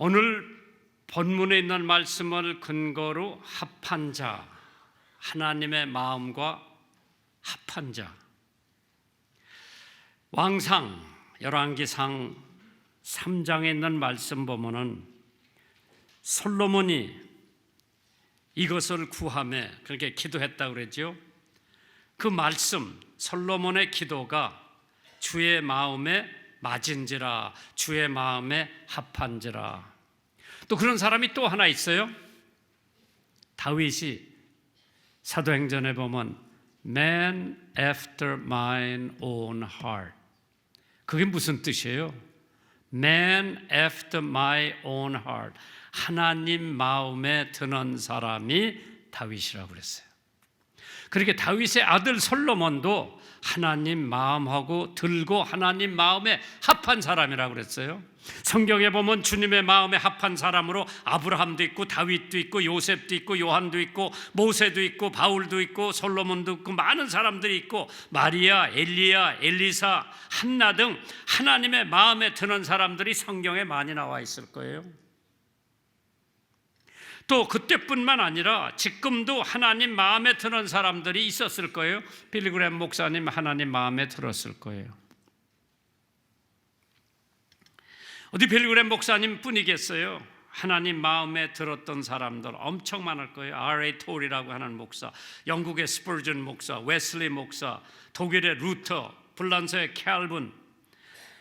오늘 본문에 있는 말씀을 근거로 합한 자, 하나님의 마음과 합한 자. 왕상 열왕기상 3장에 있는 말씀 보면은 솔로몬이 이것을 구하며 그렇게 기도했다고 그랬죠. 그 말씀, 솔로몬의 기도가 주의 마음에 맞은지라, 주의 마음에 합한지라. 또 그런 사람이 또 하나 있어요. 다윗이 사도행전에 보면 Man after mine own heart. 그게 무슨 뜻이에요? Man after my own heart. 하나님 마음에 드는 사람이 다윗이라고 그랬어요. 그렇게 다윗의 아들 솔로몬도 하나님 마음하고 들고 하나님 마음에 합한 사람이라고 그랬어요. 성경에 보면 주님의 마음에 합한 사람으로 아브라함도 있고 다윗도 있고 요셉도 있고 요한도 있고 모세도 있고 바울도 있고 솔로몬도 있고 많은 사람들이 있고 마리아, 엘리야, 엘리사, 한나 등 하나님의 마음에 드는 사람들이 성경에 많이 나와 있을 거예요. 또 그때뿐만 아니라 지금도 하나님 마음에 드는 사람들이 있었을 거예요. 빌리그램 목사님 하나님 마음에 들었을 거예요. 어디 빌리그램 목사님 뿐이겠어요? 하나님 마음에 들었던 사람들 엄청 많을 거예요. R.A. 톨이라고 하는 목사, 영국의 스퍼전 목사, 웨슬리 목사, 독일의 루터, 불란서의 캘빈,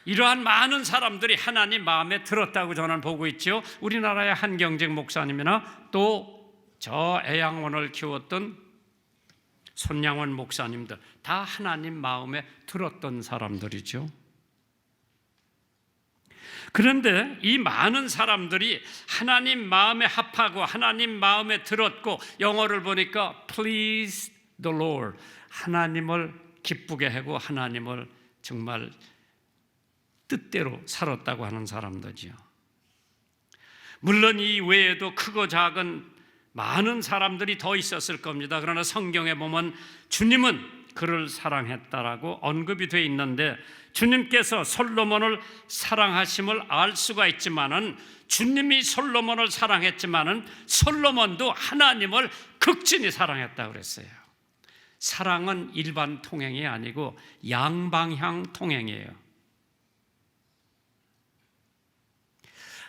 이러한 많은 사람들이 하나님 마음에 들었다고 저는 보고 있죠. 우리나라의 한경직 목사님이나 또 저 애양원을 키웠던 손양원 목사님들 다 하나님 마음에 들었던 사람들이죠. 그런데 이 많은 사람들이 하나님 마음에 합하고 하나님 마음에 들었고, 영어를 보니까 please the Lord, 하나님을 기쁘게 하고 하나님을 정말 뜻대로 살았다고 하는 사람들이죠. 물론 이 외에도 크고 작은 많은 사람들이 더 있었을 겁니다. 그러나 성경에 보면 주님은 그를 사랑했다라고 언급이 되어 있는데, 주님께서 솔로몬을 사랑하심을 알 수가 있지만은, 주님이 솔로몬을 사랑했지만은 솔로몬도 하나님을 극진히 사랑했다고 그랬어요. 사랑은 일반 통행이 아니고 양방향 통행이에요.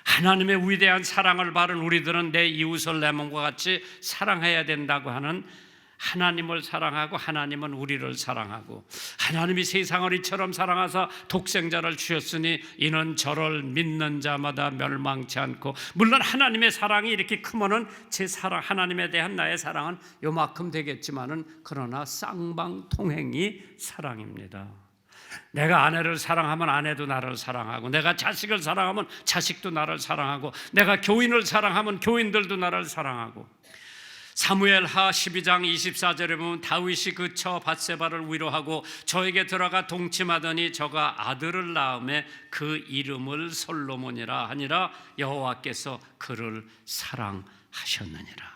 하나님의 위대한 사랑을 받은 우리들은 내 이웃을 내 몸과 같이 사랑해야 된다고 하는, 하나님을 사랑하고 하나님은 우리를 사랑하고, 하나님이 세상을 이처럼 사랑하사 독생자를 주셨으니 이는 저를 믿는 자마다 멸망치 않고. 물론 하나님의 사랑이 이렇게 크면은 제 사랑, 하나님에 대한 나의 사랑은 요만큼 되겠지만은, 그러나 쌍방통행이 사랑입니다. 내가 아내를 사랑하면 아내도 나를 사랑하고, 내가 자식을 사랑하면 자식도 나를 사랑하고, 내가 교인을 사랑하면 교인들도 나를 사랑하고. 사무엘하 12장 24절에 보면 다윗이 그 처 밧세바를 위로하고 저에게 들어가 동침하더니 저가 아들을 낳음에 그 이름을 솔로몬이라 하니라. 여호와께서 그를 사랑하셨느니라.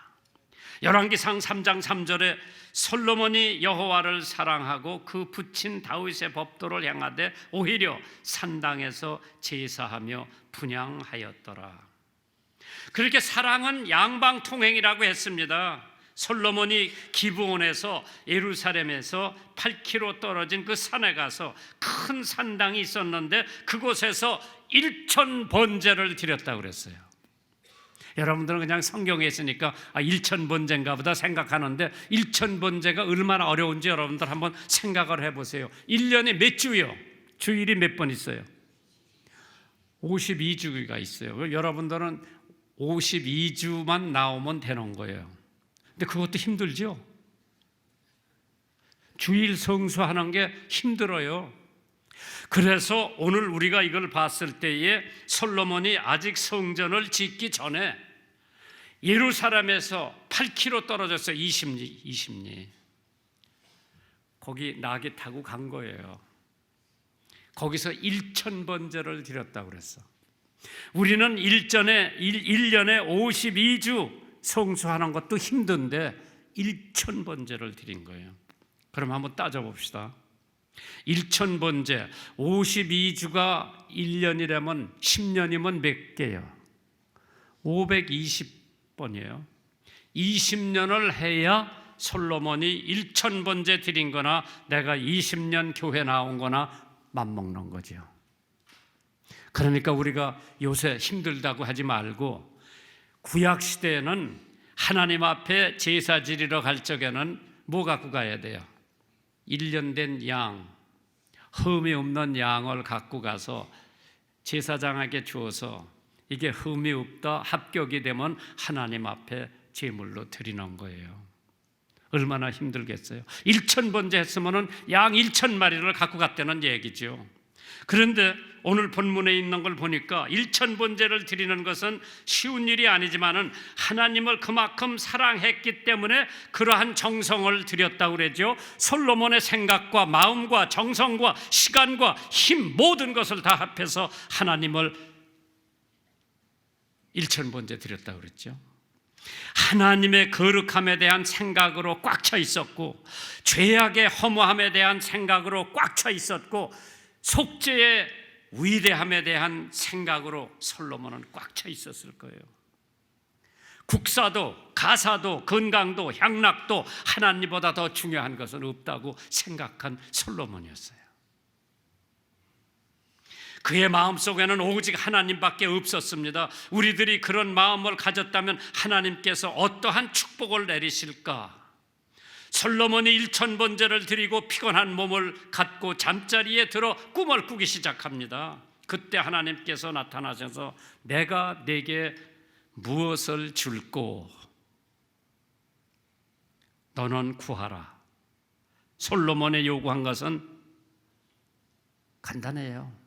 열왕기상 3장 3절에 솔로몬이 여호와를 사랑하고 그 붙인 다윗의 법도를 행하되 오히려 산당에서 제사하며 분향하였더라. 그렇게 사랑은 양방통행이라고 했습니다. 솔로몬이 기브온에서 예루살렘에서 8km 떨어진 그 산에 가서 큰 산당이 있었는데 그곳에서 1000번제를 드렸다고 그랬어요. 여러분들은 그냥 성경에 있으니까 1000번제인가 보다 생각하는데, 1000번제가 얼마나 어려운지 여러분들 한번 생각을 해보세요. 1년에 몇 주요? 주일이 몇 번 있어요? 52주가 있어요. 여러분들은 52주만 나오면 되는 거예요. 근데 그것도 힘들죠? 주일 성수하는 게 힘들어요. 그래서 오늘 우리가 이걸 봤을 때에 솔로몬이 아직 성전을 짓기 전에 예루살렘에서 8km 떨어져서 20리 거기 나귀 타고 간 거예요. 거기서 1000번제를 드렸다고 그랬어. 우리는 1년에 52주 성수하는 것도 힘든데 1000번제를 드린 거예요. 그럼 한번 따져봅시다. 1000번제 52주가 1년이라면 10년이면 몇 개요? 520번이에요. 20년을 해야 솔로몬이 1000번째 드린 거나 내가 20년 교회 나온 거나 맞먹는 거죠. 그러니까 우리가 요새 힘들다고 하지 말고, 구약 시대에는 하나님 앞에 제사 지리러 갈 적에는 뭐 갖고 가야 돼요? 1년 된 양, 흠이 없는 양을 갖고 가서 제사장에게 주어서 이게 흠이 없다, 합격이 되면 하나님 앞에 제물로 드리는 거예요. 얼마나 힘들겠어요. 1000번째 했으면 양 1000마리를 갖고 갔다는 얘기죠. 그런데 오늘 본문에 있는 걸 보니까 1000번째를 드리는 것은 쉬운 일이 아니지만은 하나님을 그만큼 사랑했기 때문에 그러한 정성을 드렸다고 그러죠. 솔로몬의 생각과 마음과 정성과 시간과 힘, 모든 것을 다 합해서 하나님을 1000번째 드렸다고 그랬죠. 하나님의 거룩함에 대한 생각으로 꽉 차 있었고, 죄악의 허무함에 대한 생각으로 꽉 차 있었고, 속죄의 위대함에 대한 생각으로 솔로몬은 꽉 차 있었을 거예요. 국사도, 가사도, 건강도, 향락도 하나님보다 더 중요한 것은 없다고 생각한 솔로몬이었어요. 그의 마음속에는 오직 하나님밖에 없었습니다. 우리들이 그런 마음을 가졌다면 하나님께서 어떠한 축복을 내리실까? 솔로몬이 1000번째를 드리고 피곤한 몸을 갖고 잠자리에 들어 꿈을 꾸기 시작합니다. 그때 하나님께서 나타나셔서 내가 네게 무엇을 줄꼬? 너는 구하라. 솔로몬의 요구한 것은 간단해요.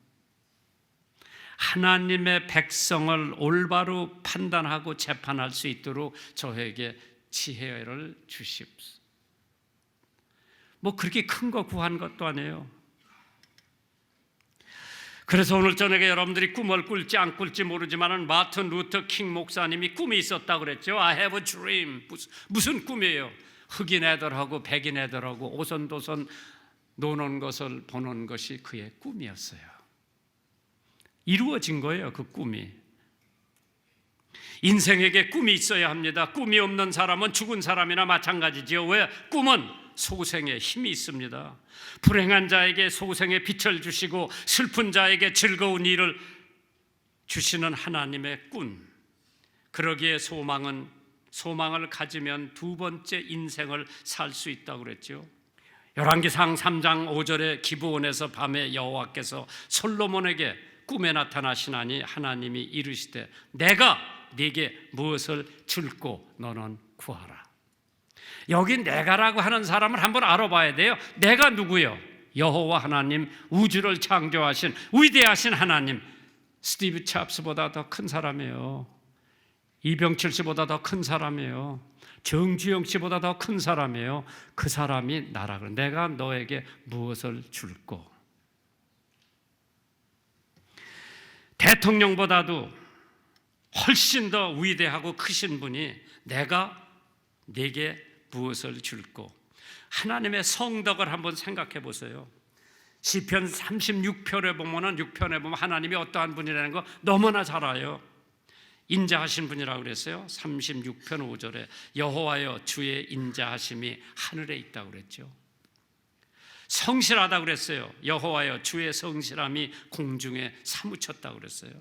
하나님의 백성을 올바로 판단하고 재판할 수 있도록 저에게 지혜를 주십시오. 뭐 그렇게 큰 거 구한 것도 아니에요. 그래서 오늘 저녁에 여러분들이 꿈을 꿀지 안 꿀지 모르지만 마틴 루터 킹 목사님이 꿈이 있었다고 그랬죠. I have a dream. 무슨 꿈이에요? 흑인 애들하고 백인 애들하고 오손도손 노는 것을 보는 것이 그의 꿈이었어요. 이루어진 거예요, 그 꿈이. 인생에게 꿈이 있어야 합니다. 꿈이 없는 사람은 죽은 사람이나 마찬가지지요. 왜? 꿈은 소생에 힘이 있습니다. 불행한 자에게 소생의 빛을 주시고 슬픈 자에게 즐거운 일을 주시는 하나님의 꾼. 그러기에 소망을 가지면 두 번째 인생을 살 수 있다고 그랬죠. 열왕기상 3장 5절에 기브온에서 밤에 여호와께서 솔로몬에게 꿈에 나타나시나니 하나님이 이르시되 내가 네게 무엇을 줄꼬 너는 구하라. 여기 내가라고 하는 사람을 한번 알아봐야 돼요. 내가 누구요? 여호와 하나님, 우주를 창조하신 위대하신 하나님. 스티브 찹스보다 더 큰 사람이에요. 이병철 씨보다 더 큰 사람이에요. 정주영 씨보다 더 큰 사람이에요. 그 사람이 나라 그래. 내가 너에게 무엇을 줄꼬? 대통령보다도 훨씬 더 위대하고 크신 분이 내가 네게 무엇을 줄꼬? 하나님의 성덕을 한번 생각해 보세요. 시편 36편에 보면 6편에 보면 하나님이 어떠한 분이라는 거 너무나 잘 알아요. 인자하신 분이라고 그랬어요. 36편 5절에 여호와여 주의 인자하심이 하늘에 있다고 그랬죠. 성실하다고 그랬어요. 여호와여 주의 성실함이 공중에 사무쳤다고 그랬어요.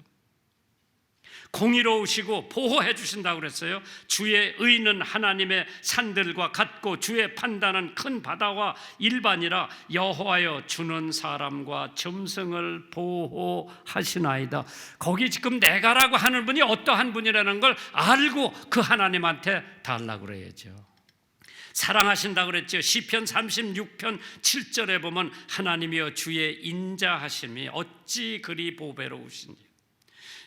공의로우시고 보호해 주신다고 그랬어요. 주의 의는 하나님의 산들과 같고 주의 판단은 큰 바다와 일반이라 여호와여 주는 사람과 점성을 보호하시나이다. 거기 지금 내가라고 하는 분이 어떠한 분이라는 걸 알고 그 하나님한테 달라고 그래야죠. 사랑하신다고 그랬죠. 시편 36편 7절에 보면 하나님이여 주의 인자하심이 어찌 그리 보배로우신지.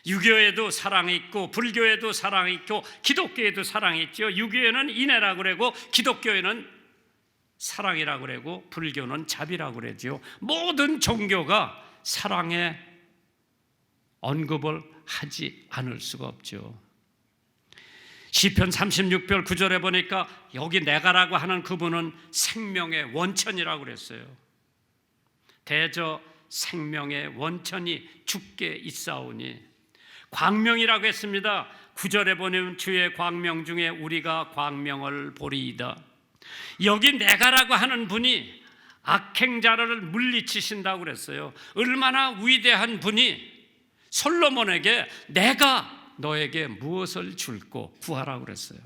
유교에도 사랑이 있고 불교에도 사랑이 있고 기독교에도 사랑이 있죠. 유교에는 인애라고 그러고 기독교에는 사랑이라고 그러고 불교는 자비라고 그러죠. 모든 종교가 사랑의 언급을 하지 않을 수가 없죠. 시편 36편 9절에 보니까 여기 내가라고 하는 그분은 생명의 원천이라고 그랬어요. 대저 생명의 원천이 주께 있사오니 광명이라고 했습니다. 9절에 보면 주의 광명 중에 우리가 광명을 보리이다. 여기 내가라고 하는 분이 악행자를 물리치신다고 그랬어요. 얼마나 위대한 분이 솔로몬에게 내가 너에게 무엇을 줄고 구하라고 그랬어요.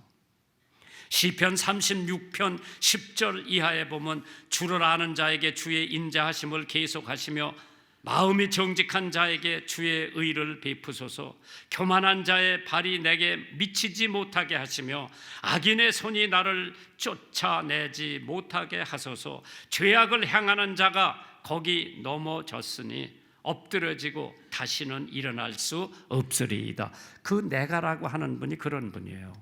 시편 36편 10절 이하에 보면 주를 아는 자에게 주의 인자하심을 계속하시며 마음이 정직한 자에게 주의 의를 베푸소서. 교만한 자의 발이 내게 미치지 못하게 하시며 악인의 손이 나를 쫓아내지 못하게 하소서. 죄악을 향하는 자가 거기 넘어졌으니 엎드러지고 다시는 일어날 수 없으리이다. 그 내가라고 하는 분이 그런 분이에요.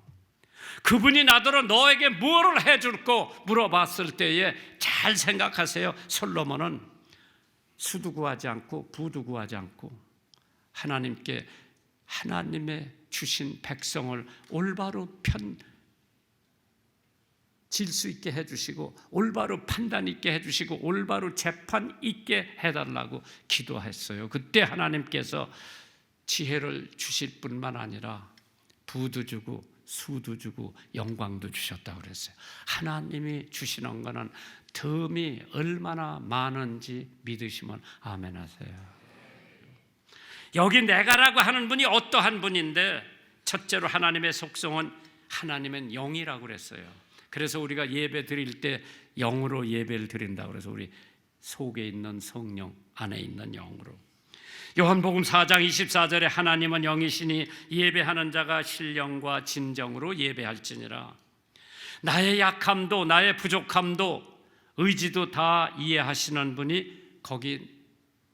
그분이 나더러 너에게 무엇을 해줄까 물어봤을 때에 잘 생각하세요. 솔로몬은 수도 구하지 않고 부도 구하지 않고 하나님께 하나님의 주신 백성을 올바로 질 수 있게 해주시고 올바로 판단 있게 해주시고 올바로 재판 있게 해달라고 기도했어요. 그때 하나님께서 지혜를 주실 뿐만 아니라 부도 주고 수도 주고 영광도 주셨다고 그랬어요. 하나님이 주시는 거는 덤이 얼마나 많은지 믿으시면 아멘 하세요. 여기 내가라고 하는 분이 어떠한 분인데, 첫째로 하나님의 속성은 하나님은 영이라고 그랬어요. 그래서 우리가 예배 드릴 때 영으로 예배를 드린다고 그래서 우리 속에 있는 성령, 안에 있는 영으로. 요한복음 4장 24절에 하나님은 영이시니 예배하는 자가 신령과 진정으로 예배할지니라. 나의 약함도 나의 부족함도 의지도 다 이해하시는 분이 거기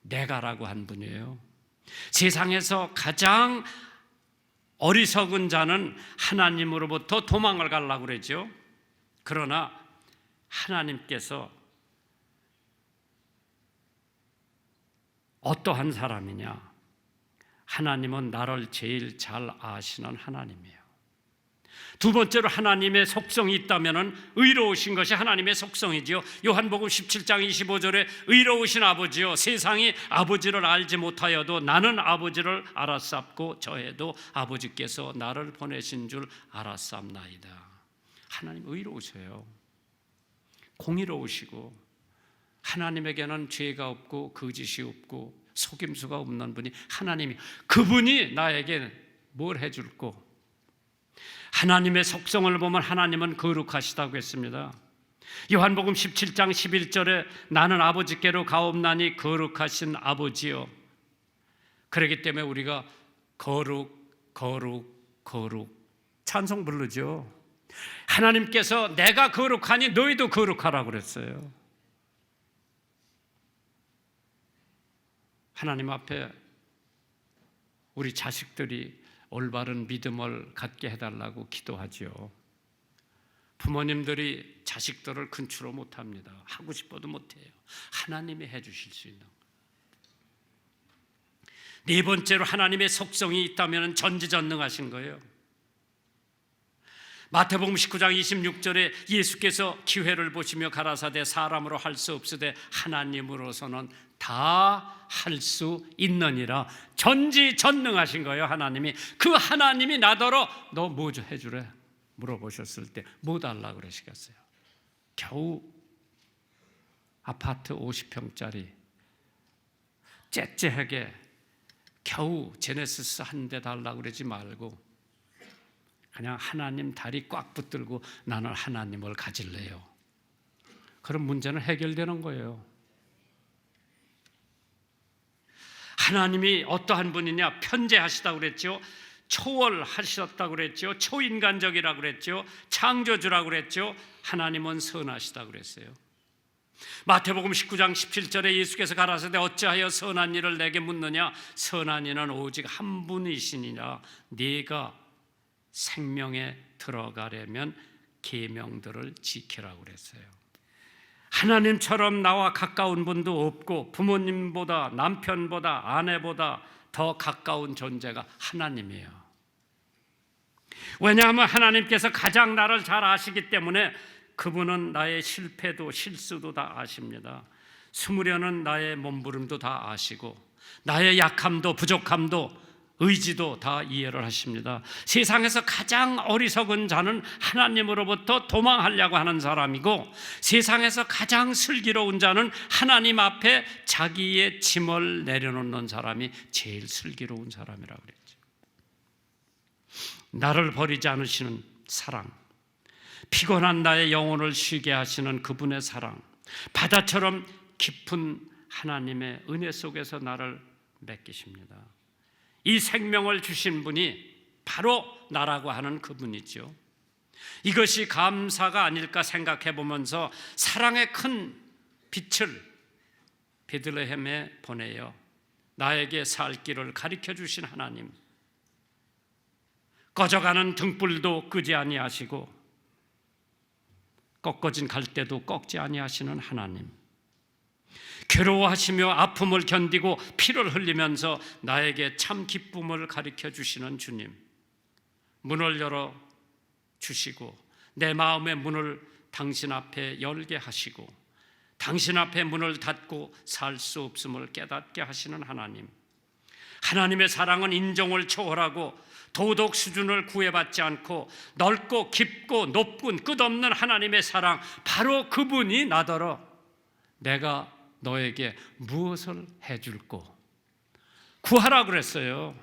내가라고 한 분이에요. 세상에서 가장 어리석은 자는 하나님으로부터 도망을 가려고 그러죠. 그러나 하나님께서 어떠한 사람이냐? 하나님은 나를 제일 잘 아시는 하나님이에요. 두 번째로 하나님의 속성이 있다면 의로우신 것이 하나님의 속성이지요. 요한복음 17장 25절에 의로우신 아버지요, 세상이 아버지를 알지 못하여도 나는 아버지를 알았사옵고 저에도 아버지께서 나를 보내신 줄 알았사옵나이다. 하나님 의로우셔요. 공의로우시고 하나님에게는 죄가 없고 거짓이 없고 속임수가 없는 분이 하나님이, 그분이 나에게 뭘 해줄꼬? 하나님의 속성을 보면 하나님은 거룩하시다고 했습니다. 요한복음 17장 11절에 나는 아버지께로 가옵나니 거룩하신 아버지요. 그렇기 때문에 우리가 거룩 거룩 거룩 찬송 부르죠. 하나님께서 내가 거룩하니 너희도 거룩하라고 그랬어요. 하나님 앞에 우리 자식들이 올바른 믿음을 갖게 해달라고 기도하죠. 부모님들이 자식들을 컨트롤 못합니다. 하고 싶어도 못해요. 하나님이 해주실 수 있는. 네 번째로 하나님의 속성이 있다면 전지전능하신 거예요. 마태복음 19장 26절에 예수께서 기회를 보시며 가라사대 사람으로 할 수 없으되 하나님으로서는 다 할 수 있느니라. 전지전능하신 거예요. 하나님이. 그 하나님이 나더러 너 뭐 좀 해주래 물어보셨을 때 뭐 달라고 그러시겠어요? 겨우 아파트 50평짜리 째째하게 겨우 제네시스 한 대 달라고 그러지 말고 그냥 하나님 다리 꽉 붙들고 나는 하나님을 가질래요. 그럼 문제는 해결되는 거예요. 하나님이 어떠한 분이냐? 편재하시다고 그랬죠. 초월하셨다고 그랬죠. 초인간적이라고 그랬죠. 창조주라고 그랬죠. 하나님은 선하시다고 그랬어요. 마태복음 19장 17절에 예수께서 가라사대 어찌하여 선한 일을 내게 묻느냐? 선한 이는 오직 한 분이시니라. 네가 생명에 들어가려면 계명들을 지키라고 그랬어요. 하나님처럼 나와 가까운 분도 없고 부모님보다 남편보다 아내보다 더 가까운 존재가 하나님이에요. 왜냐하면 하나님께서 가장 나를 잘 아시기 때문에 그분은 나의 실패도 실수도 다 아십니다. 숨으려는 나의 몸부림도 다 아시고 나의 약함도 부족함도 의지도 다 이해를 하십니다. 세상에서 가장 어리석은 자는 하나님으로부터 도망하려고 하는 사람이고, 세상에서 가장 슬기로운 자는 하나님 앞에 자기의 짐을 내려놓는 사람이 제일 슬기로운 사람이라고 그랬죠. 나를 버리지 않으시는 사랑, 피곤한 나의 영혼을 쉬게 하시는 그분의 사랑, 바다처럼 깊은 하나님의 은혜 속에서 나를 맡기십니다. 이 생명을 주신 분이 바로 나라고 하는 그분이죠. 이것이 감사가 아닐까 생각해 보면서 사랑의 큰 빛을 베들레헴에 보내요. 나에게 살 길을 가르쳐 주신 하나님, 꺼져가는 등불도 끄지 아니하시고 꺾어진 갈대도 꺾지 아니하시는 하나님, 괴로워하시며 아픔을 견디고 피를 흘리면서 나에게 참 기쁨을 가르쳐 주시는 주님, 문을 열어 주시고 내 마음의 문을 당신 앞에 열게 하시고 당신 앞에 문을 닫고 살 수 없음을 깨닫게 하시는 하나님, 하나님의 사랑은 인정을 초월하고 도덕 수준을 구애받지 않고 넓고 깊고 높은 끝없는 하나님의 사랑, 바로 그분이 나더러 내가 너에게 무엇을 해줄꼬 구하라 그랬어요.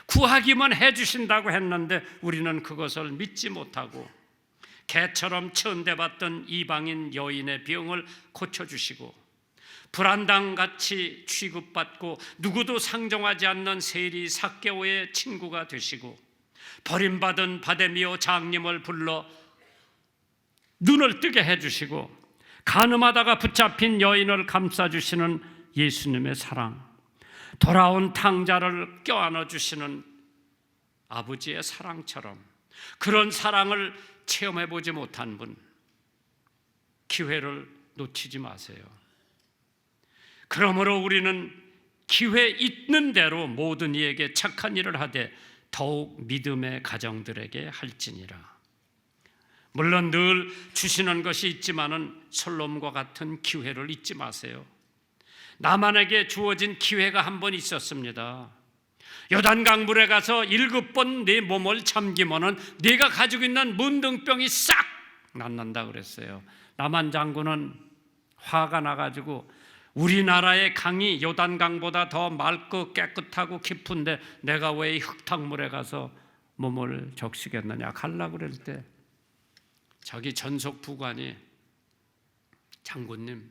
구하기만 해주신다고 했는데 우리는 그것을 믿지 못하고 개처럼 천대받던 이방인 여인의 병을 고쳐주시고 불안당같이 취급받고 누구도 상종하지 않는 세리 삭개오의 친구가 되시고 버림받은 바데미오 장님을 불러 눈을 뜨게 해주시고 간음하다가 붙잡힌 여인을 감싸주시는 예수님의 사랑, 돌아온 탕자를 껴안아 주시는 아버지의 사랑처럼 그런 사랑을 체험해보지 못한 분, 기회를 놓치지 마세요. 그러므로 우리는 기회 있는 대로 모든 이에게 착한 일을 하되 더욱 믿음의 가정들에게 할지니라. 물론 늘 주시는 것이 있지만은 솔롬과 같은 기회를 잊지 마세요. 나만에게 주어진 기회가 한 번 있었습니다. 요단강 물에 가서 7번 내 몸을 잠기면은 내가 가지고 있는 문둥병이 싹 낫는다 그랬어요. 나만 장군은 화가 나가지고 우리나라의 강이 요단강보다 더 맑고 깨끗하고 깊은데 내가 왜 이 흙탕물에 가서 몸을 적시겠느냐 갈라 그럴 때 자기 전속 부관이 장군님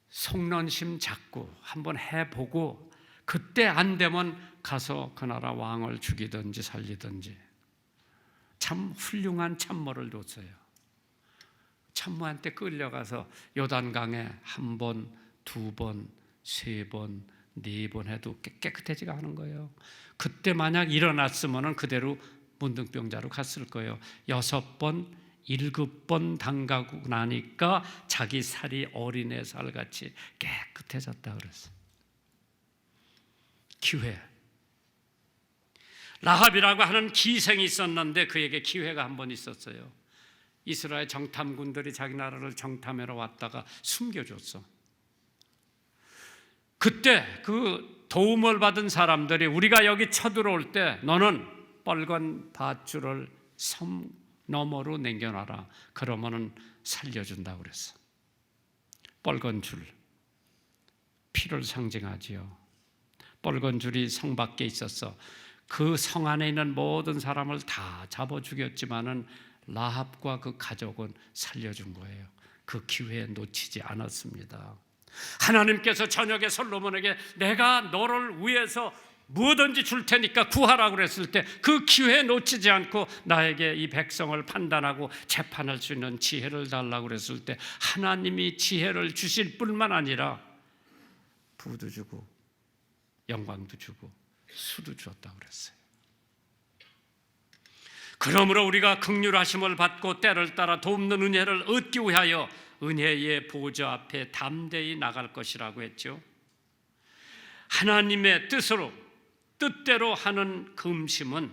속런심 잡고 한번 해보고 그때 안 되면 가서 그 나라 왕을 죽이든지 살리든지, 참 훌륭한 참모를 뒀어요. 참모한테 끌려가서 요단강에 1번, 2번, 3번, 4번 해도 깨끗해지가 않은 거예요. 그때 만약 일어났으면 그대로 문둥병자로 갔을 거예요. 6번, 7번 담가고 나니까 자기 살이 어린애 살같이 깨끗해졌다 그랬어요. 기회. 라합이라고 하는 기생이 있었는데 그에게 기회가 한 번 있었어요. 이스라엘 정탐군들이 자기 나라를 정탐하러 왔다가 숨겨줬어. 그때 그 도움을 받은 사람들이 우리가 여기 쳐들어올 때 너는 빨간 밧줄을 섬 너머로 남겨놔라. 그러면은 살려준다고 그랬어. 빨간 줄, 피를 상징하지요. 빨간 줄이 성 밖에 있었어. 그 성 안에 있는 모든 사람을 다 잡아 죽였지만은 라합과 그 가족은 살려준 거예요. 그 기회에 놓치지 않았습니다. 하나님께서 저녁에 솔로몬에게 내가 너를 위해서 뭐든지 줄 테니까 구하라고 그랬을 때 그 기회에 놓치지 않고 나에게 이 백성을 판단하고 재판할 수 있는 지혜를 달라고 그랬을 때 하나님이 지혜를 주실 뿐만 아니라 부도 주고 영광도 주고 수도 주었다고 그랬어요. 그러므로 우리가 긍휼하심을 받고 때를 따라 돕는 은혜를 얻기 위하여 은혜의 보좌 앞에 담대히 나갈 것이라고 했죠. 하나님의 뜻대로 하는 근심은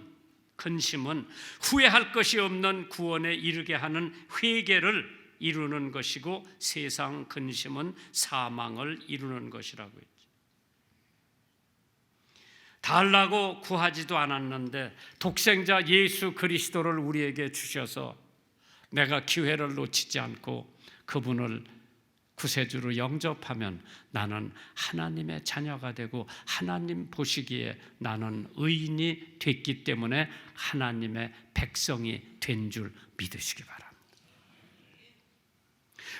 후회할 것이 없는 구원에 이르게 하는 회개를 이루는 것이고 세상 근심은 사망을 이루는 것이라고 했죠. 달라고 구하지도 않았는데 독생자 예수 그리스도를 우리에게 주셔서 내가 기회를 놓치지 않고 그분을 구세주로 영접하면 나는 하나님의 자녀가 되고 하나님 보시기에 나는 의인이 됐기 때문에 하나님의 백성이 된 줄 믿으시기 바랍니다.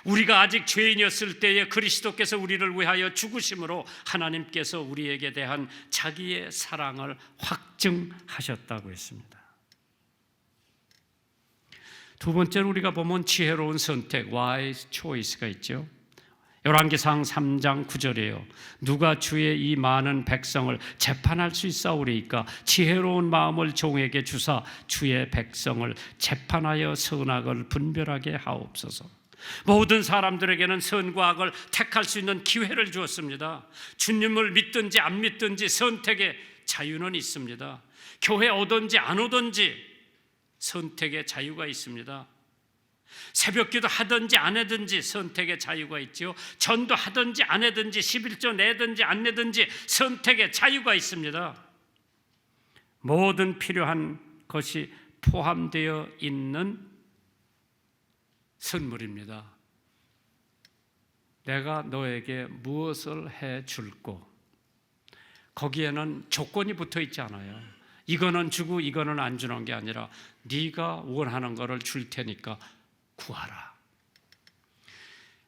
우리가 아직 죄인이었을 때에 그리스도께서 우리를 위하여 죽으심으로 하나님께서 우리에게 대한 자기의 사랑을 확증하셨다고 했습니다. 두 번째로 우리가 보면 지혜로운 선택, wise choice가 있죠. 열왕기상 3장 9절이에요. 누가 주의 이 많은 백성을 재판할 수 있사오리이까 지혜로운 마음을 종에게 주사 주의 백성을 재판하여 선악을 분별하게 하옵소서. 모든 사람들에게는 선과 악을 택할 수 있는 기회를 주었습니다. 주님을 믿든지 안 믿든지 선택의 자유는 있습니다. 교회 오든지 안 오든지 선택의 자유가 있습니다. 새벽기도 하든지 안 하든지 선택의 자유가 있죠. 전도 하든지 안 하든지 11조 내든지 안 내든지 선택의 자유가 있습니다. 모든 필요한 것이 포함되어 있는 선물입니다. 내가 너에게 무엇을 해 줄고 거기에는 조건이 붙어 있지 않아요. 이거는 주고 이거는 안 주는 게 아니라 네가 원하는 거를 줄 테니까 구하라.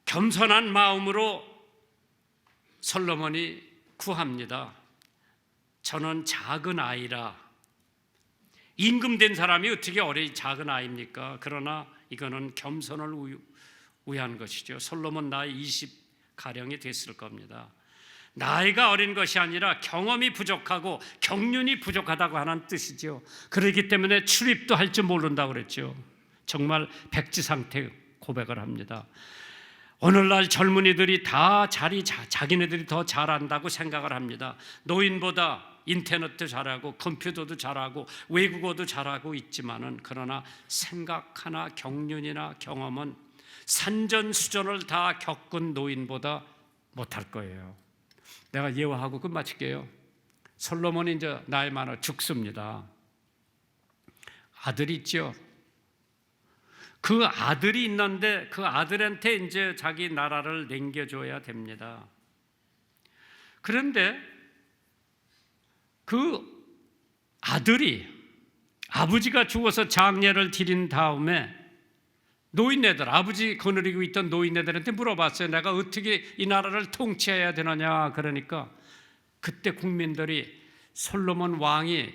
겸손한 마음으로 솔로몬이 구합니다. 저는 작은 아이라. 임금된 사람이 어떻게 작은 아이입니까? 그러나 이거는 겸손을 위한 것이죠. 솔로몬 나이 20가량이 됐을 겁니다. 나이가 어린 것이 아니라 경험이 부족하고 경륜이 부족하다고 하는 뜻이죠. 그렇기 때문에 출입도 할 줄 모른다고 그랬죠. 정말 백지 상태 고백을 합니다. 오늘날 젊은이들이 다 자기네들이 더 잘한다고 생각을 합니다. 노인보다 인터넷도 잘하고 컴퓨터도 잘하고 외국어도 잘하고 있지만은 그러나 생각하나 경륜이나 경험은 산전수전을 다 겪은 노인보다 못할 거예요. 내가 예화하고 끝마칠게요. 솔로몬이 이제 나이 많아 죽습니다. 아들이 있죠. 그 아들이 있는데 그 아들한테 이제 자기 나라를 남겨줘야 됩니다. 그런데 그 아들이 아버지가 죽어서 장례를 드린 다음에 노인네들, 아버지 거느리고 있던 노인네들한테 물어봤어요. 내가 어떻게 이 나라를 통치해야 되느냐. 그러니까 그때 국민들이 솔로몬 왕이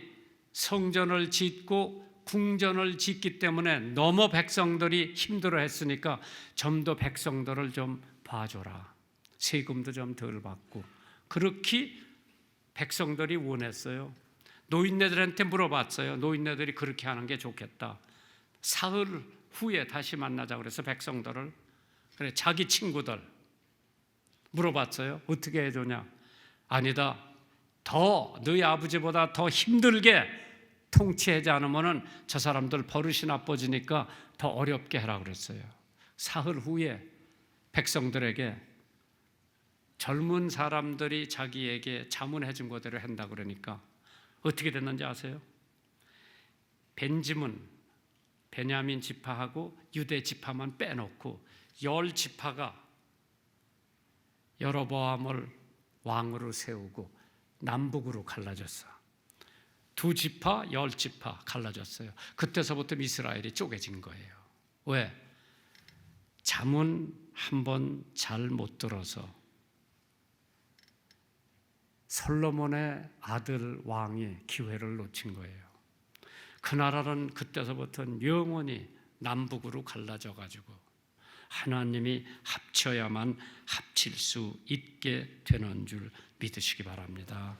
성전을 짓고 궁전을 짓기 때문에 너무 백성들이 힘들어했으니까 좀 더 백성들을 좀 봐줘라. 세금도 좀 덜 받고. 그렇게 백성들이 원했어요. 노인네들한테 물어봤어요. 노인네들이 그렇게 하는 게 좋겠다. 사흘 후에 다시 만나자 그래서 백성들을 그래 자기 친구들 물어봤어요. 어떻게 해주냐? 아니다. 더 너희 아버지보다 더 힘들게 통치하지 않으면은 저 사람들 버릇이 나빠지니까 더 어렵게 하라 그랬어요. 사흘 후에 백성들에게 젊은 사람들이 자기에게 자문해 준 것대로 한다 그러니까 어떻게 됐는지 아세요? 벤지문 베냐민 지파하고 유대 지파만 빼놓고 10지파가 여로보암을 왕으로 세우고 남북으로 갈라졌어. 2지파, 10지파 갈라졌어요. 그때서부터 이스라엘이 쪼개진 거예요. 왜? 자문 한 번 잘 못 들어서 솔로몬의 아들 왕이 기회를 놓친 거예요. 그 나라는 그때서부터는 영원히 남북으로 갈라져 가지고 하나님이 합쳐야만 합칠 수 있게 되는 줄 믿으시기 바랍니다.